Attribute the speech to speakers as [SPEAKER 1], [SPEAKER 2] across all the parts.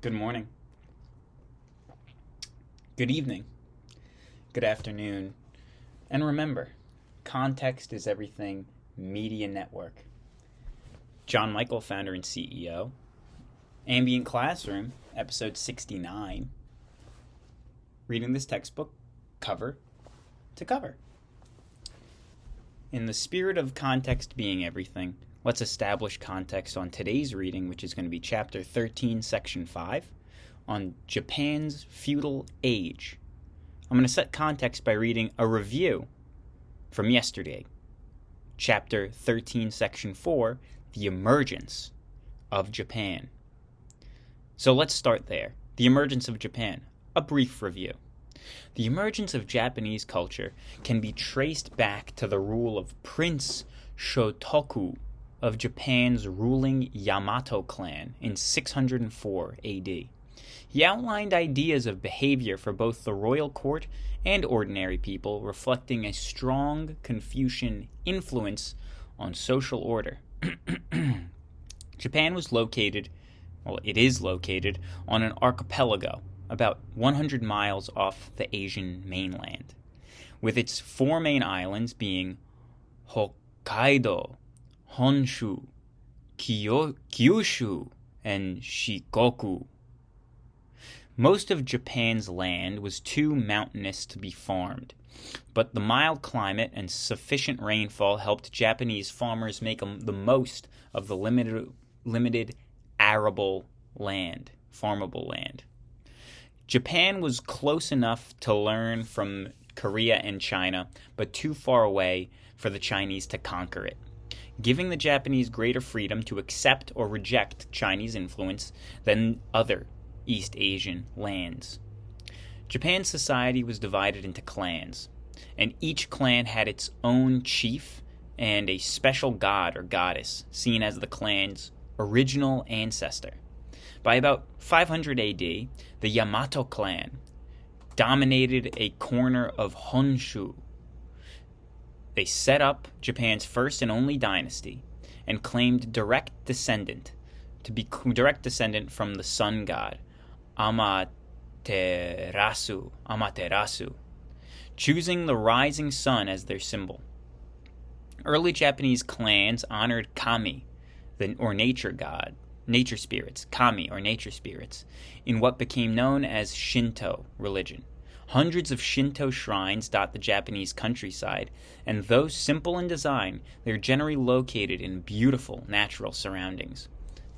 [SPEAKER 1] Good morning. Good evening. Good afternoon. And remember, context is everything media network. John Michael, founder and CEO. Ambient Classroom, episode 69. Reading this textbook cover to cover. In the spirit of context being everything, let's establish context on today's reading, which is going to be chapter 13, section 5, on Japan's feudal age. I'm going to set context by reading a review from yesterday. Chapter 13, section 4, the emergence of Japan. So let's start there. The emergence of Japan. A brief review. The emergence of Japanese culture can be traced back to the rule of Prince Shotoku of Japan's ruling Yamato clan in 604 AD. He outlined ideas of behavior for both the royal court and ordinary people, reflecting a strong Confucian influence on social order. Japan was located, it is located, on an archipelago about 100 miles off the Asian mainland, with its four main islands being Hokkaido, Honshu, Kyushu, and Shikoku. Most of Japan's land was too mountainous to be farmed, but the mild climate and sufficient rainfall helped Japanese farmers make the most of the limited arable land, farmable land. Japan was close enough to learn from Korea and China, but too far away for the Chinese to conquer it, giving the Japanese greater freedom to accept or reject Chinese influence than other East Asian lands. Japan's society was divided into clans, and each clan had its own chief and a special god or goddess, seen as the clan's original ancestor. By about 500 AD, the Yamato clan dominated a corner of Honshu. They set up Japan's first and only dynasty and claimed direct descendant from the sun god, Amaterasu, choosing the rising sun as their symbol. Early Japanese clans honored kami, nature spirits, kami or nature spirits, in what became known as Shinto religion. Hundreds of Shinto shrines dot the Japanese countryside, and though simple in design, they're generally located in beautiful natural surroundings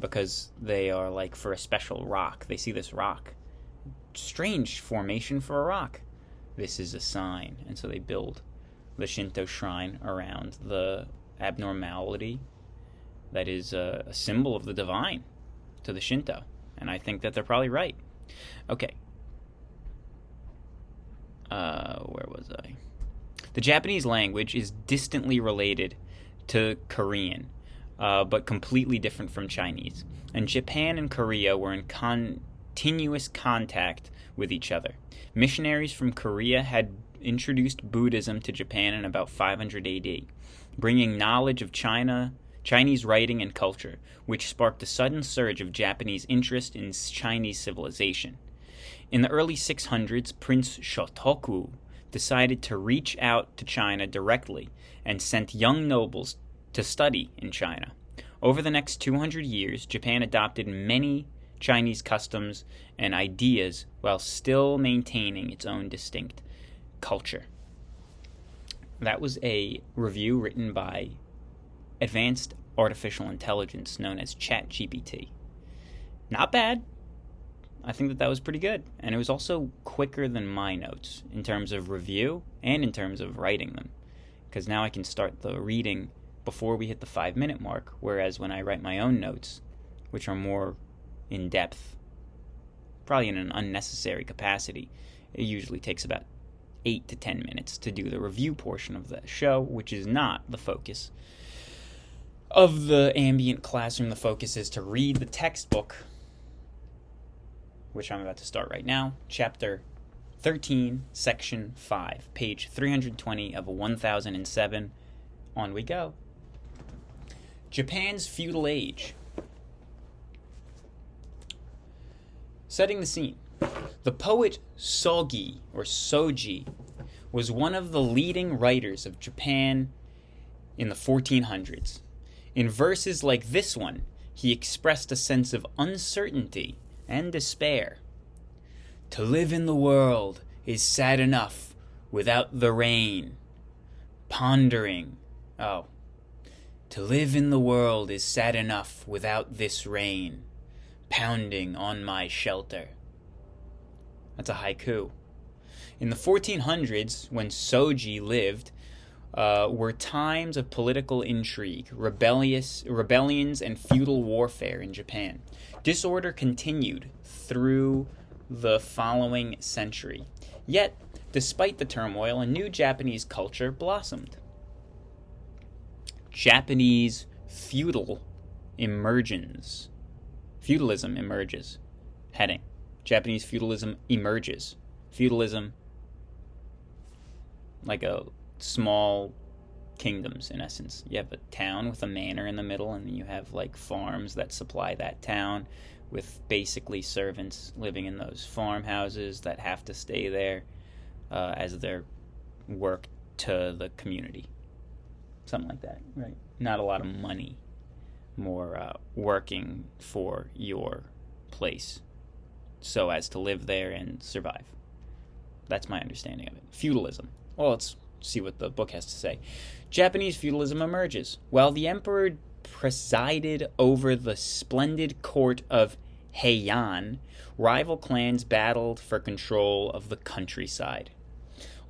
[SPEAKER 1] because they are like for a special rock. They see this rock. Strange formation for a rock. This is a sign, and so they build the Shinto shrine around the abnormality that is a symbol of the divine to the Shinto. And I think that they're probably right. Okay. Where was I? The Japanese language is distantly related to Korean, but completely different from Chinese. And Japan and Korea were in continuous contact with each other. Missionaries from Korea had introduced Buddhism to Japan in about 500 AD, bringing knowledge of Chinese writing and culture, which sparked a sudden surge of Japanese interest in Chinese civilization. In the early 600s, Prince Shotoku decided to reach out to China directly and sent young nobles to study in China. Over the next 200 years, Japan adopted many Chinese customs and ideas while still maintaining its own distinct culture. That was a review written by advanced artificial intelligence known as ChatGPT. Not bad. I think that was pretty good. And it was also quicker than my notes in terms of review and in terms of writing them. Because now I can start the reading before we hit the 5-minute mark, whereas when I write my own notes, which are more in-depth, probably in an unnecessary capacity, it usually takes about 8 to 10 minutes to do the review portion of the show, which is not the focus of the Ambient Classroom. The focus is to read the textbook, which I'm about to start right now, chapter 13, section 5, page 320 of 1007. On we go. Japan's feudal age. Setting the scene. The poet Sogi, or Soji, was one of the leading writers of Japan in the 1400s. In verses like this one, he expressed a sense of uncertainty and despair. To live in the world is sad enough without the rain. Pondering. To live in the world is sad enough without this rain. Pounding on my shelter. That's a haiku. In the 1400s, when Soji lived, were times of political intrigue, rebellions, and feudal warfare in Japan. Disorder continued through the following century. Yet, despite the turmoil, a new Japanese culture blossomed. Japanese feudalism emerges. Heading. Japanese feudalism emerges. Feudalism, like a small kingdoms, in essence. You have a town with a manor in the middle, and then you have like farms that supply that town with basically servants living in those farmhouses that have to stay there as their work to the community. Something like that, right? Not a lot of money, more working for your place so as to live there and survive. That's my understanding of it. Feudalism. Well, let's see what the book has to say. Japanese feudalism emerges. While the emperor presided over the splendid court of Heian, rival clans battled for control of the countryside.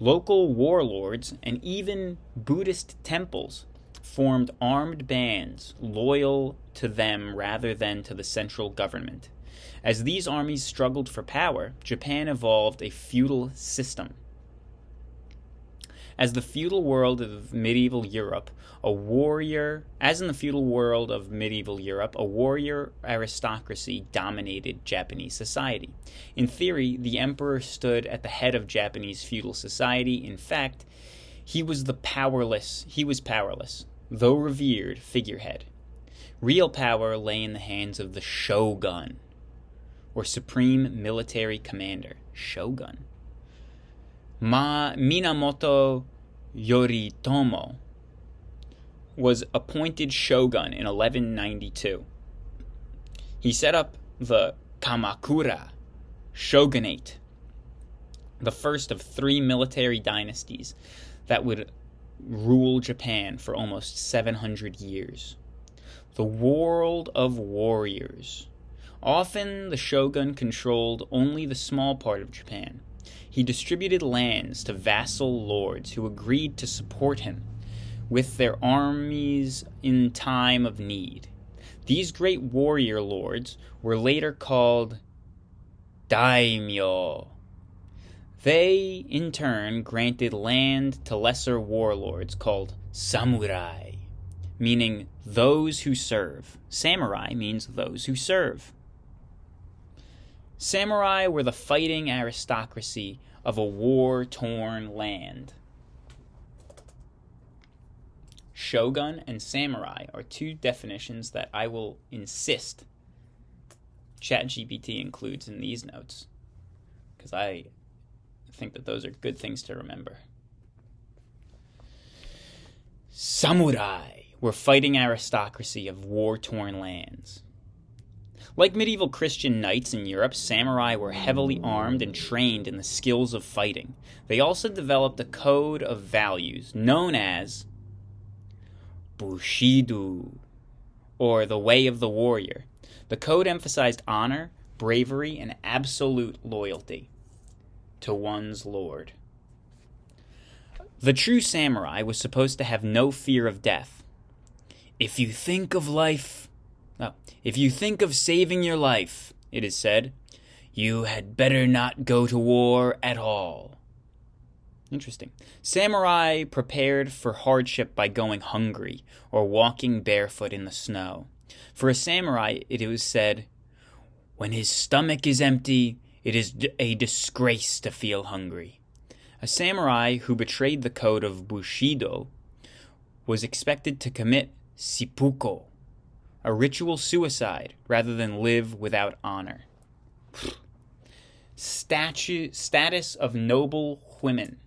[SPEAKER 1] Local warlords and even Buddhist temples formed armed bands loyal to them rather than to the central government. As these armies struggled for power, Japan evolved a feudal system. As in the feudal world of medieval Europe, a warrior aristocracy dominated Japanese society. In theory, the emperor stood at the head of Japanese feudal society. In fact, he was powerless, though revered, figurehead. Real power lay in the hands of the shogun, or supreme military commander. Shogun. Minamoto Yoritomo was appointed shogun in 1192. He set up the Kamakura shogunate, the first of 3 military dynasties that would rule Japan for almost 700 years. The world of warriors. Often the shogun controlled only the small part of Japan. He distributed lands to vassal lords who agreed to support him with their armies in time of need. These great warrior lords were later called Daimyo. They, in turn, granted land to lesser warlords called samurai, meaning those who serve. Samurai means those who serve. Samurai were the fighting aristocracy of a war-torn land. Shogun and samurai are 2 definitions that I will insist ChatGPT includes in these notes, because I think that those are good things to remember. Samurai were fighting aristocracy of war-torn lands. Like medieval Christian knights in Europe, samurai were heavily armed and trained in the skills of fighting. They also developed a code of values known as Bushido, or the way of the warrior. The code emphasized honor, bravery, and absolute loyalty to one's lord. The true samurai was supposed to have no fear of death. If you think of saving your life, it is said, you had better not go to war at all. Interesting. Samurai prepared for hardship by going hungry or walking barefoot in the snow. For a samurai, it was said, when his stomach is empty, it is a disgrace to feel hungry. A samurai who betrayed the code of Bushido was expected to commit seppuku, a ritual suicide, rather than live without honor. Status of noble women.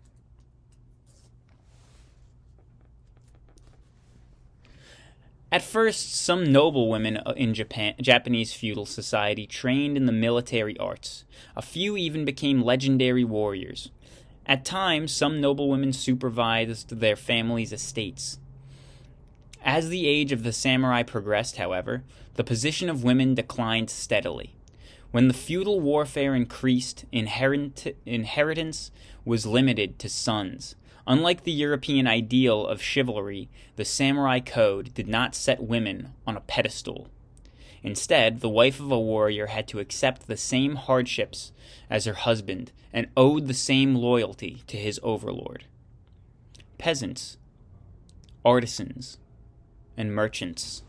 [SPEAKER 1] At first, some noble women in Japanese feudal society trained in the military arts. A few even became legendary warriors. At times, some noble women supervised their families' estates. As the age of the samurai progressed, however, the position of women declined steadily. When the feudal warfare increased, inheritance was limited to sons. Unlike the European ideal of chivalry, the samurai code did not set women on a pedestal. Instead, the wife of a warrior had to accept the same hardships as her husband and owed the same loyalty to his overlord. Peasants, artisans, and merchants.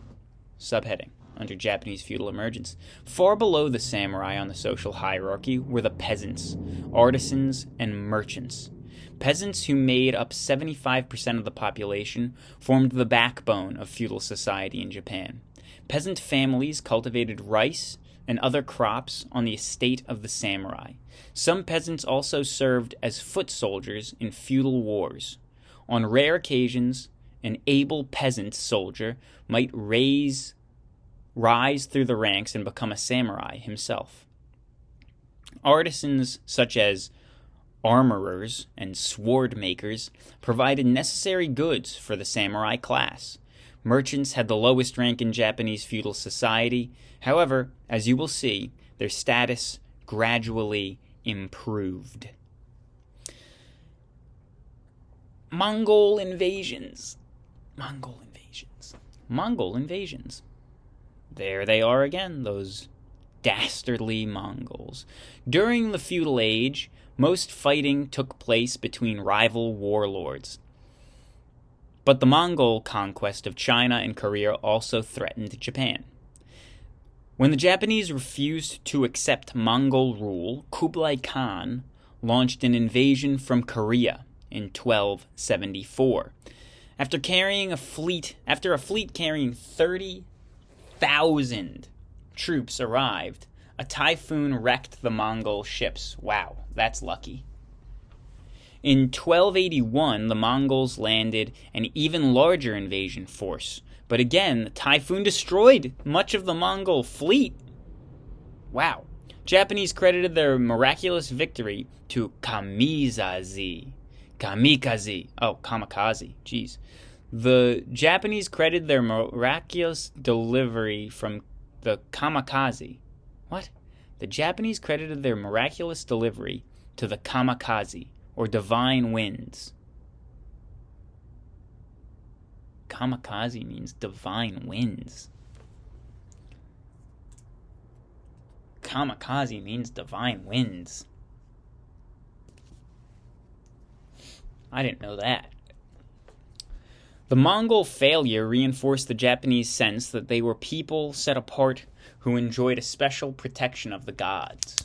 [SPEAKER 1] Subheading, under Japanese feudal emergence. Far below the samurai on the social hierarchy were the peasants, artisans, and merchants. Peasants, who made up 75% of the population, formed the backbone of feudal society in Japan. Peasant families cultivated rice and other crops on the estate of the samurai. Some peasants also served as foot soldiers in feudal wars. On rare occasions, an able peasant soldier might rise through the ranks and become a samurai himself. Artisans such as armorers and sword makers provided necessary goods for the samurai class. Merchants had the lowest rank in Japanese feudal society. However, as you will see, their status gradually improved. Mongol invasions. There they are again, those dastardly Mongols. During the feudal age, most fighting took place between rival warlords. But the Mongol conquest of China and Korea also threatened Japan. When the Japanese refused to accept Mongol rule, Kublai Khan launched an invasion from Korea in 1274. After a fleet carrying 30,000 troops arrived, a typhoon wrecked the Mongol ships. Wow, that's lucky. In 1281, the Mongols landed an even larger invasion force, but again, the typhoon destroyed much of the Mongol fleet. Wow. Japanese credited their miraculous victory to KAMIKAZE. Jeez. The Japanese credited their miraculous delivery from the kamikaze. What? The Japanese credited their miraculous delivery to the kamikaze, or divine winds. Kamikaze means divine winds. Kamikaze means divine winds. I didn't know that. The Mongol failure reinforced the Japanese sense that they were people set apart who enjoyed a special protection of the gods.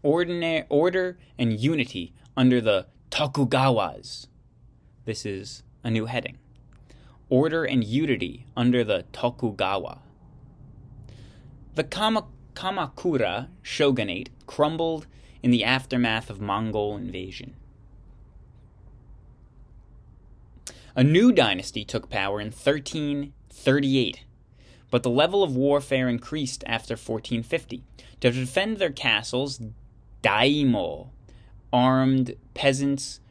[SPEAKER 1] Order and unity under the Tokugawas. This is a new heading. Order and unity under the Tokugawa. The Kamakura shogunate crumbled in the aftermath of Mongol invasion. A new dynasty took power in 1338, but the level of warfare increased after 1450. To defend their castles, Daimyo armed peasants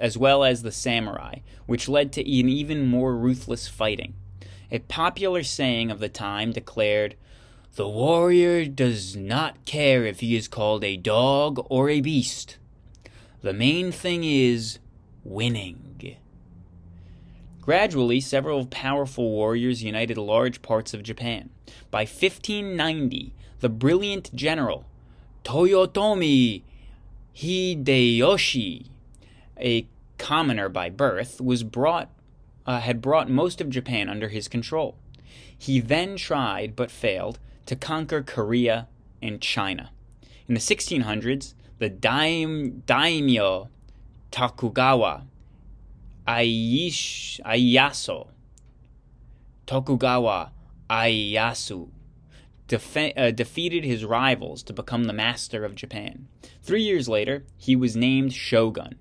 [SPEAKER 1] as well as the samurai, which led to an even more ruthless fighting. A popular saying of the time declared, "The warrior does not care if he is called a dog or a beast. The main thing is winning." Gradually, several powerful warriors united large parts of Japan. By 1590, the brilliant general Toyotomi Hideyoshi, a commoner by birth, had brought most of Japan under his control. He then tried, but failed, to conquer Korea and China. In the 1600s, the Daimyo Tokugawa Tokugawa Ieyasu defeated his rivals to become the master of Japan. 3 years later, he was named shogun.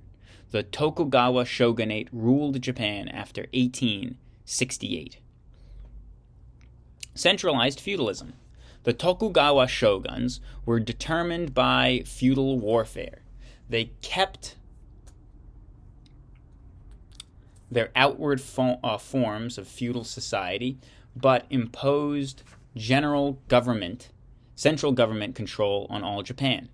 [SPEAKER 1] The Tokugawa shogunate ruled Japan after 1868. Centralized feudalism. The Tokugawa shoguns were determined by feudal warfare. They kept their outward forms of feudal society, but imposed central government control on all Japan.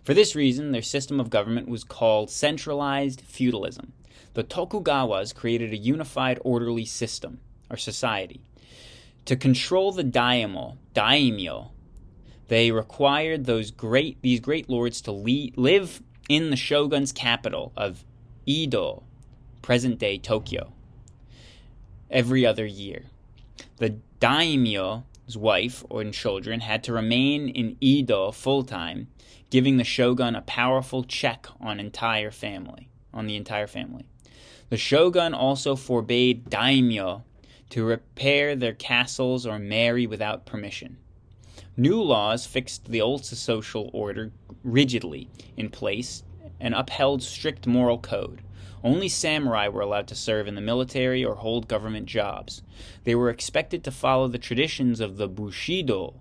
[SPEAKER 1] For this reason, their system of government was called centralized feudalism. The Tokugawas created a unified, orderly system, or society. To control the daimyo, they required these great lords to live in the shogun's capital of Edo, present-day Tokyo, every other year. The daimyo's wife and children had to remain in Edo full-time, giving the shogun a powerful check on the entire family. The shogun also forbade daimyo to repair their castles or marry without permission. New laws fixed the old social order rigidly in place and upheld strict moral code. Only samurai were allowed to serve in the military or hold government jobs. They were expected to follow the traditions of the Bushido.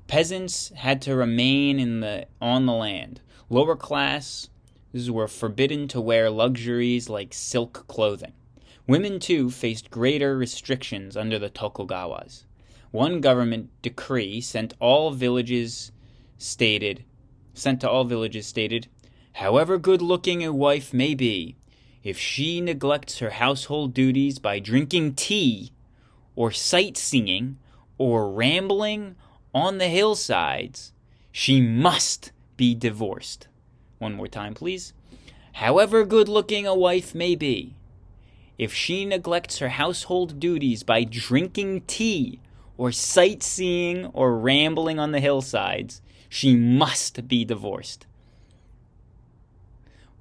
[SPEAKER 1] Peasants had to remain on the land. Lower classes were forbidden to wear luxuries like silk clothing. Women, too, faced greater restrictions under the Tokugawas. One government decree sent to all villages stated, "However good-looking a wife may be, if she neglects her household duties by drinking tea, or sightseeing, or rambling on the hillsides, she must be divorced." One more time, please. "However good-looking a wife may be, if she neglects her household duties by drinking tea, or sightseeing, or rambling on the hillsides, she must be divorced."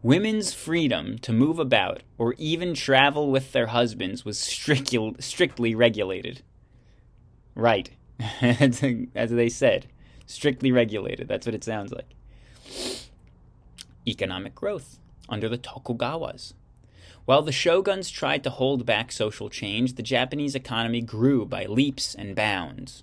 [SPEAKER 1] Women's freedom to move about or even travel with their husbands was strictly regulated. Right. As they said, strictly regulated. That's what it sounds like. Economic growth under the Tokugawas. While the shoguns tried to hold back social change, the Japanese economy grew by leaps and bounds.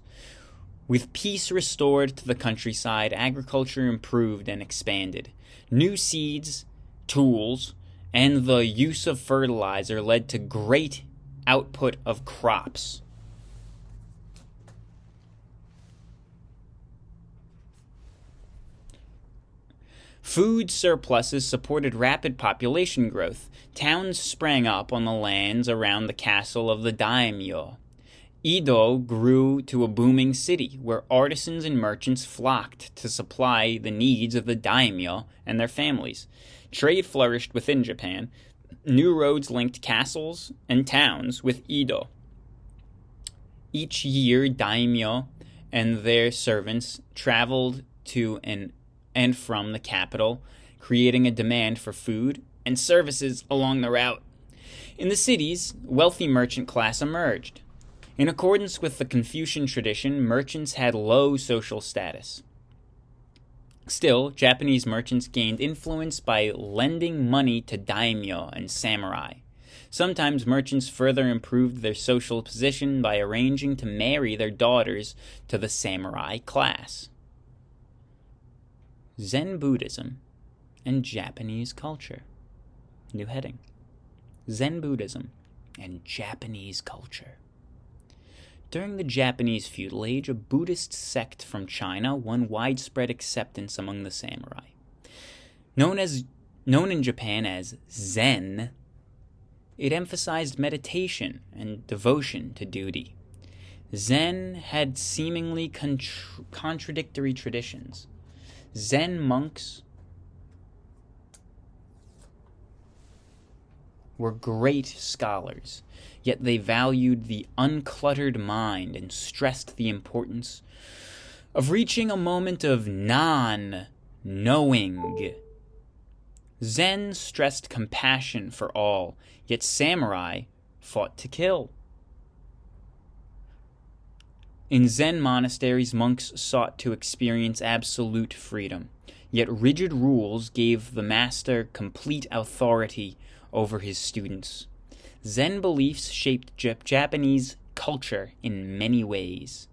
[SPEAKER 1] With peace restored to the countryside, agriculture improved and expanded. New seeds, tools, and the use of fertilizer led to great output of crops. Food surpluses supported rapid population growth. Towns sprang up on the lands around the castle of the daimyo. Edo grew to a booming city where artisans and merchants flocked to supply the needs of the daimyo and their families. Trade flourished within Japan. New roads linked castles and towns with Edo. Each year, daimyo and their servants traveled to and from the capital, creating a demand for food and services along the route. In the cities, wealthy merchant class emerged. In accordance with the Confucian tradition, merchants had low social status. Still, Japanese merchants gained influence by lending money to daimyo and samurai. Sometimes merchants further improved their social position by arranging to marry their daughters to the samurai class. Zen Buddhism and Japanese culture. New heading. Zen Buddhism and Japanese culture. During the Japanese feudal age, a Buddhist sect from China won widespread acceptance among the samurai. Known in Japan as Zen, it emphasized meditation and devotion to duty. Zen had seemingly contradictory traditions. Zen monks were great scholars, yet they valued the uncluttered mind and stressed the importance of reaching a moment of non-knowing. Zen stressed compassion for all, yet samurai fought to kill. In Zen monasteries, monks sought to experience absolute freedom, yet rigid rules gave the master complete authority over his students. Zen beliefs shaped Japanese culture in many ways.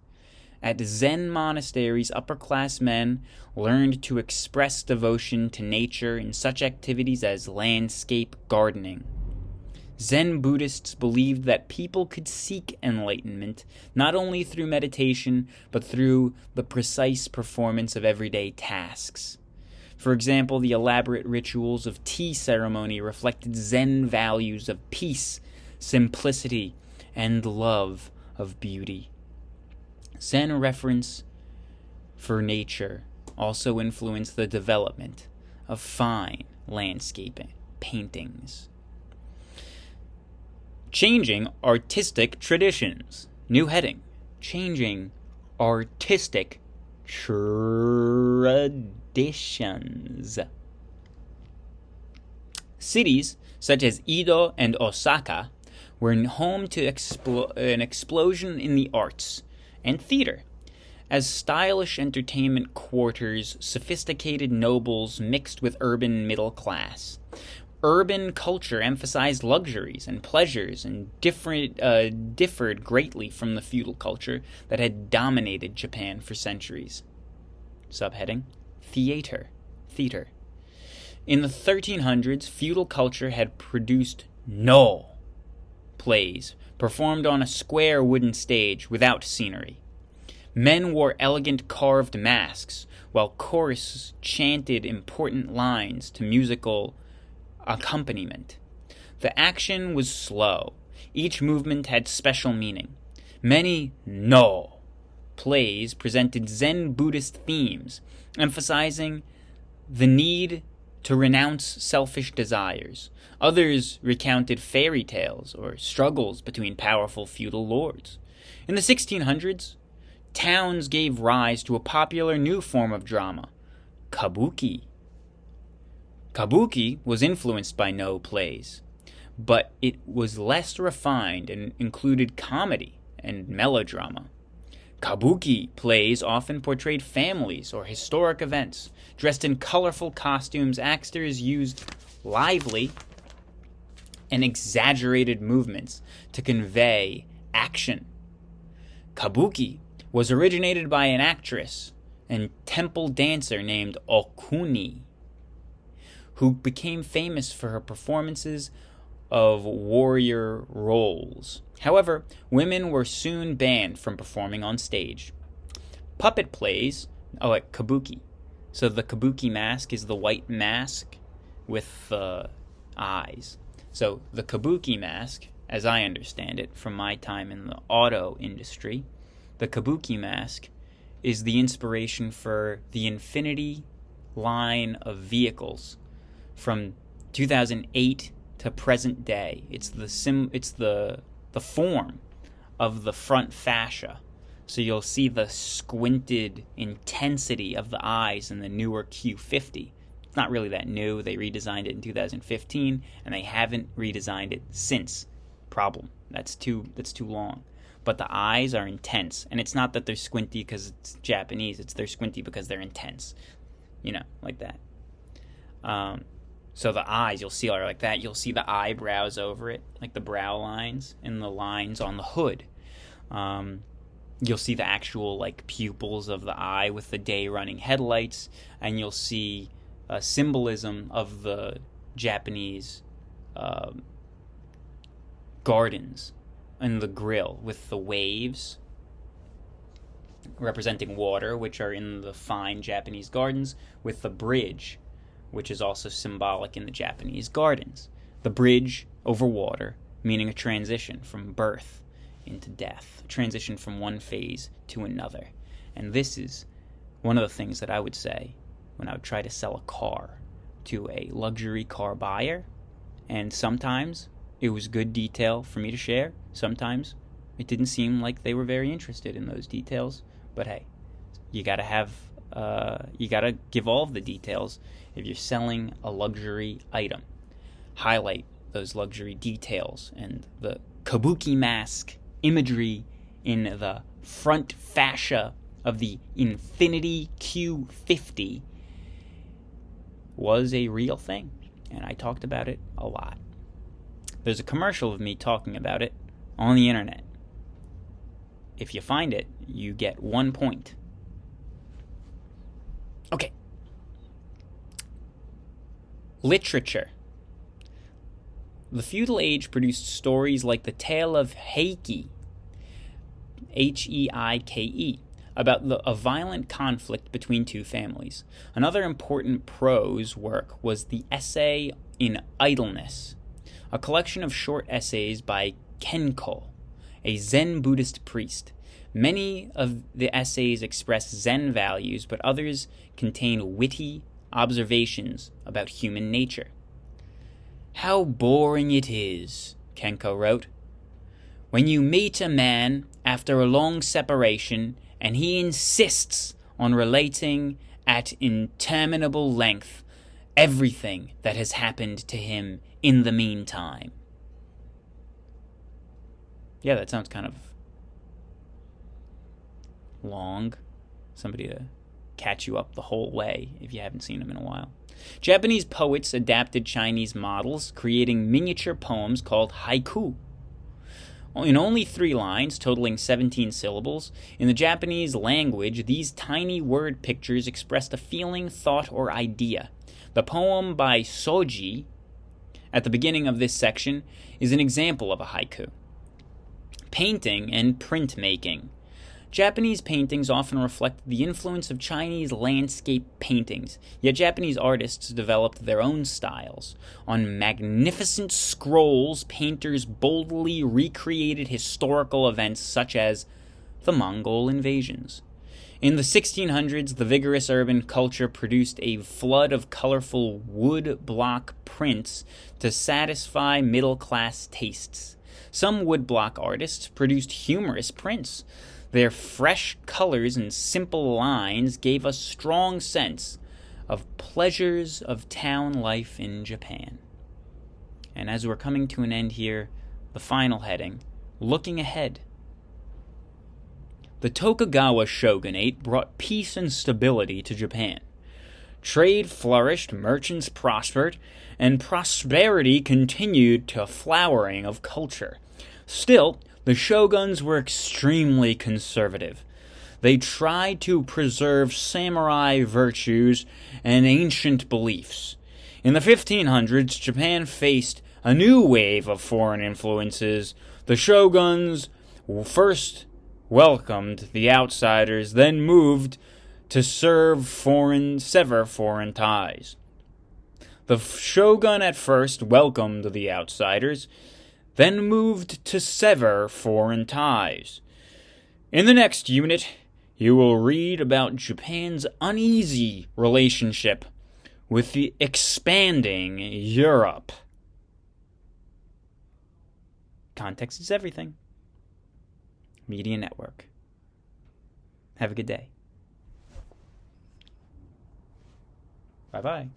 [SPEAKER 1] At Zen monasteries, upper-class men learned to express devotion to nature in such activities as landscape gardening. Zen Buddhists believed that people could seek enlightenment not only through meditation, but through the precise performance of everyday tasks. For example, the elaborate rituals of tea ceremony reflected Zen values of peace, simplicity, and love of beauty. Zen reference for nature also influenced the development of fine landscaping paintings. Changing artistic traditions. New heading. Changing artistic traditions. Cities such as Edo and Osaka were home to an explosion in the arts and theater, as stylish entertainment quarters, sophisticated nobles mixed with urban middle class. Urban culture emphasized luxuries and pleasures and differed greatly from the feudal culture that had dominated Japan for centuries. Subheading: Theater. In the 1300s, feudal culture had produced no plays performed on a square wooden stage without scenery. Men wore elegant carved masks, while choruses chanted important lines to musical accompaniment. The action was slow. Each movement had special meaning. Many no plays presented Zen Buddhist themes, emphasizing the need to renounce selfish desires. Others recounted fairy tales or struggles between powerful feudal lords. In the 1600s, towns gave rise to a popular new form of drama, kabuki. Kabuki was influenced by no plays, but it was less refined and included comedy and melodrama. Kabuki plays often portrayed families or historic events. Dressed in colorful costumes, actors used lively and exaggerated movements to convey action. Kabuki was originated by an actress and temple dancer named Okuni, who became famous for her performances of warrior roles. However, women were soon banned from performing on stage. Puppet plays, kabuki. So the kabuki mask is the white mask with eyes. So the kabuki mask, as I understand it from my time in the auto industry, the kabuki mask is the inspiration for the Infinity line of vehicles from 2008 to present day. It's the form of the front fascia. So you'll see the squinted intensity of the eyes in the newer Q50. It's not really that new. They redesigned it in 2015, and they haven't redesigned it since. Problem. That's too long. But the eyes are intense, and it's not that they're squinty because it's Japanese. It's they're squinty because they're intense. Like that. So the eyes, you'll see, are like that. You'll see the eyebrows over it, like the brow lines, and the lines on the hood. You'll see the actual, pupils of the eye with the day-running headlights, and you'll see symbolism of the Japanese gardens and the grill with the waves representing water, which are in the fine Japanese gardens, with the bridge, which is also symbolic in the Japanese gardens. The bridge over water, meaning a transition from birth into death, a transition from one phase to another. And this is one of the things that I would say when I would try to sell a car to a luxury car buyer. And sometimes it was good detail for me to share. Sometimes it didn't seem like they were very interested in those details. But hey, you gotta give all of the details if you're selling a luxury item. Highlight those luxury details and the kabuki mask imagery in the front fascia of the Infinity Q50 was a real thing, and I talked about it a lot. There's a commercial of me talking about it on the internet. If you find it, you get 1 point. Okay. Literature. The feudal age produced stories like the Tale of Heike, Heike, about a violent conflict between two families. Another important prose work was the Essay in Idleness, a collection of short essays by Kenko, a Zen Buddhist priest. Many of the essays express Zen values, but others contain witty observations about human nature. "How boring it is," Kenko wrote, "when you meet a man after a long separation and he insists on relating at interminable length everything that has happened to him in the meantime." Yeah, that sounds kind of long. Somebody to catch you up the whole way if you haven't seen them in a while. Japanese poets adapted Chinese models, creating miniature poems called haiku. In only 3 lines, totaling 17 syllables, in the Japanese language, these tiny word pictures expressed a feeling, thought, or idea. The poem by Soji, at the beginning of this section, is an example of a haiku. Painting and printmaking. Japanese paintings often reflect the influence of Chinese landscape paintings, yet Japanese artists developed their own styles. On magnificent scrolls, painters boldly recreated historical events such as the Mongol invasions. In the 1600s, the vigorous urban culture produced a flood of colorful wood block prints to satisfy middle-class tastes. Some woodblock artists produced humorous prints. Their fresh colors and simple lines gave a strong sense of pleasures of town life in Japan. And as we're coming to an end here, the final heading, looking ahead. The Tokugawa shogunate brought peace and stability to Japan. Trade flourished, merchants prospered, and prosperity continued to a flowering of culture. Still, the shoguns were extremely conservative. They tried to preserve samurai virtues and ancient beliefs. In the 1500s, Japan faced a new wave of foreign influences. The shoguns first welcomed the outsiders, then moved to sever foreign ties. The shogun at first welcomed the outsiders, then moved to sever foreign ties. In the next unit, you will read about Japan's uneasy relationship with the expanding Europe. Context is everything. Media Network. Have a good day. Bye-bye.